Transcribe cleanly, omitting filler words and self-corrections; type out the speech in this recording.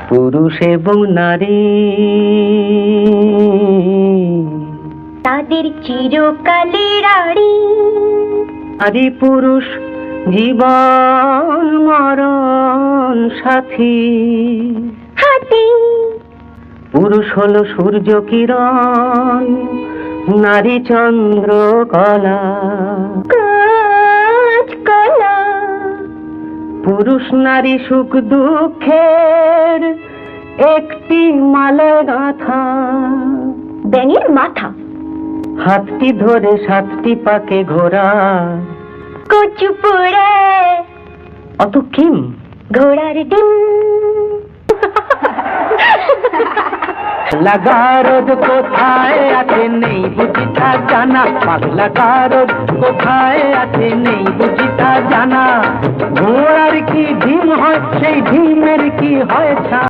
পুরুষ এবং নারী তাদের চিরকালের আড়ি, আদি পুরুষ জীবন মরণ সাথী। হাতি পুরুষ হলো সূর্য কিরণ, নারী চন্দ্র কলা। কাঁচকলা, পুরুষ নারী সুখ দুঃখের একটি মালা গাঁথা। ব্যাঙের মাথা, হাতটি ধরে সাতটি পাকে ঘোড়া। কচু পোড়া, অত কিম ঘোড়ার ডিম। লাগা রোদ কোথায় আছে নেই বুঝি তা জানা, পাগলা রোদ কোথায় আছে নেই বুঝি তা জানা। ঘোড়ার কি ডিম হয় সেই ডিমের কি হয় ছা।